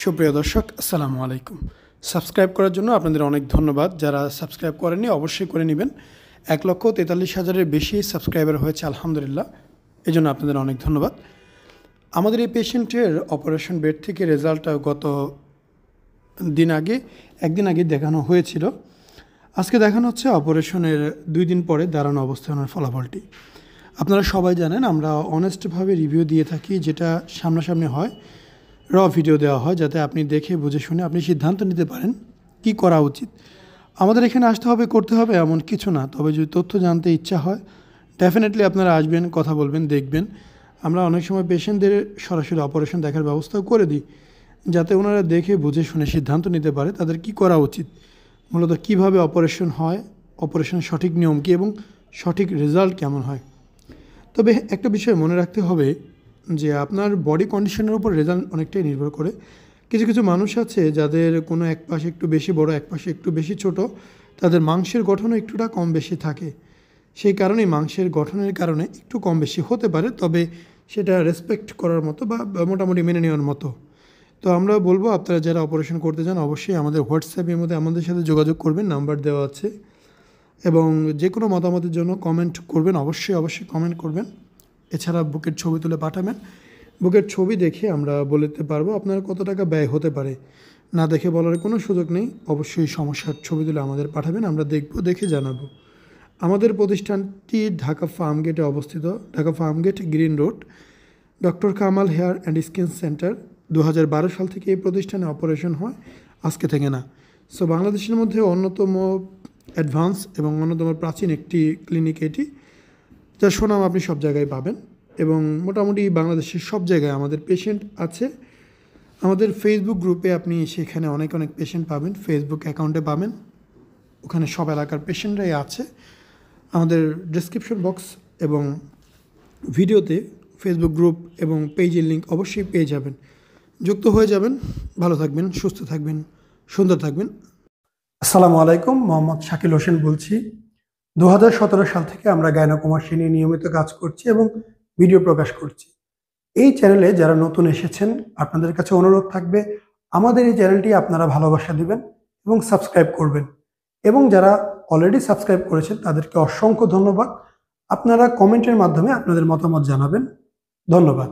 সুপ্রিয় দর্শক, আসসালামু আলাইকুম। সাবস্ক্রাইব করার জন্য আপনাদের অনেক ধন্যবাদ। যারা সাবস্ক্রাইব করেননি অবশ্যই করে নেবেন। 1,43,000-এর বেশি সাবস্ক্রাইবার হয়েছে আলহামদুলিল্লাহ। এজন্য আপনাদের অনেক ধন্যবাদ। আমাদের এই পেশেন্টের অপারেশন বেড থেকে রেজাল্টটা গত একদিন আগে দেখানো হয়েছিল। আজকে দেখানো হচ্ছে অপারেশনের 2 দিন পরে দাঁড়ানো অবস্থানের ফলাফলটি। আপনারা সবাই জানেন আমরা অনেস্টভাবে রিভিউ দিয়ে থাকি, যেটা সামনাসামনি হয়, ভিডিও দেওয়া হয়, যাতে আপনি দেখে বুঝে শুনে আপনি সিদ্ধান্ত নিতে পারেন কি করা উচিত। আমাদের এখানে আসতে হবে, করতে হবে এমন কিছু না। তবে যদি তথ্য জানতে ইচ্ছা হয় ডেফিনেটলি আপনারা আসবেন, কথা বলবেন, দেখবেন। আমরা অনেক সময় পেশেন্টদের সরাসরি অপারেশন দেখার ব্যবস্থাও করে দিই, যাতে ওনারা দেখে বুঝে শুনে সিদ্ধান্ত নিতে পারে তাদের কি করা উচিত, মূলত কিভাবে অপারেশন হয়, অপারেশনের সঠিক নিয়ম কী এবং সঠিক রেজাল্ট কেমন হয়। তবে একটা বিষয় মনে রাখতে হবে যে আপনার বডি কন্ডিশনের উপর রেজাল্ট অনেকটাই নির্ভর করে। কিছু কিছু মানুষ আছে যাদের কোনো এক পাশে একটু বেশি বড়, এক পাশে একটু বেশি ছোট, তাদের মাংসের গঠনও একটুটা কম বেশি থাকে। সেই কারণেই মাংসের গঠনের কারণে একটু কম বেশি হতে পারে, তবে সেটা রেসপেক্ট করার মতো বা মোটামুটি মেনে নেওয়ার মতো। তো আমরা বলবো আপনারা যারা অপারেশন করতে চান অবশ্যই আমাদের হোয়াটসঅ্যাপের মধ্যে আমাদের সাথে যোগাযোগ করবেন, নাম্বার দেওয়া আছে। এবং যে কোনো মতামতের জন্য কমেন্ট করবেন, অবশ্যই কমেন্ট করবেন। এছাড়া বুকের ছবি তুলে পাঠাবেন। বুকের ছবি দেখে আমরা বলতে পারবো আপনার কত টাকা ব্যয় হতে পারে। না দেখে বলার কোনো সুযোগ নেই। অবশ্যই সমস্যার ছবি তুলে আমাদের পাঠাবেন, আমরা দেখব, দেখে জানাবো। আমাদের প্রতিষ্ঠানটি ঢাকা ফার্মগেটে অবস্থিত। Dhaka Farmgate, green road, doctor Kamal hair and skin centre. 2012 সাল থেকে এই প্রতিষ্ঠানে অপারেশন হয়, আজকে থেকে না। সো বাংলাদেশের মধ্যে অন্যতম অ্যাডভান্স এবং অন্যতম প্রাচীন একটি ক্লিনিক এটি, যার সুনাম আপনি সব জায়গায় পাবেন। এবং মোটামুটি বাংলাদেশের সব জায়গায় আমাদের পেশেন্ট আছে। আমাদের ফেসবুক গ্রুপে আপনি সেখানে অনেক পেশেন্ট পাবেন, ফেসবুক অ্যাকাউন্টে পাবেন, ওখানে সব এলাকার পেশেন্টরাই আছে। আমাদের ডেসক্রিপশন বক্স এবং ভিডিওতে ফেসবুক গ্রুপ এবং পেজের লিঙ্ক অবশ্যই পেয়ে যাবেন। যুক্ত হয়ে যাবেন। ভালো থাকবেন, সুস্থ থাকবেন, সুন্দর থাকবেন। আসসালামু আলাইকুম, মোহাম্মদ শাকিল হোসেন বলছি। 2017 সাল থেকে আমরা গাইনোকমার্সি নিয়ে নিয়মিত কাজ করছি এবং ভিডিও প্রকাশ করছি। এই চ্যানেলে যারা নতুন এসেছেন আপনাদের কাছে অনুরোধ থাকবে আমাদের এই চ্যানেলটি আপনারা ভালোবাসা দিবেন এবং সাবস্ক্রাইব করবেন। এবং যারা অলরেডি সাবস্ক্রাইব করেছেন তাদেরকে অসংখ্য ধন্যবাদ। আপনারা কমেন্টের মাধ্যমে আপনাদের মতামত জানাবেন। ধন্যবাদ।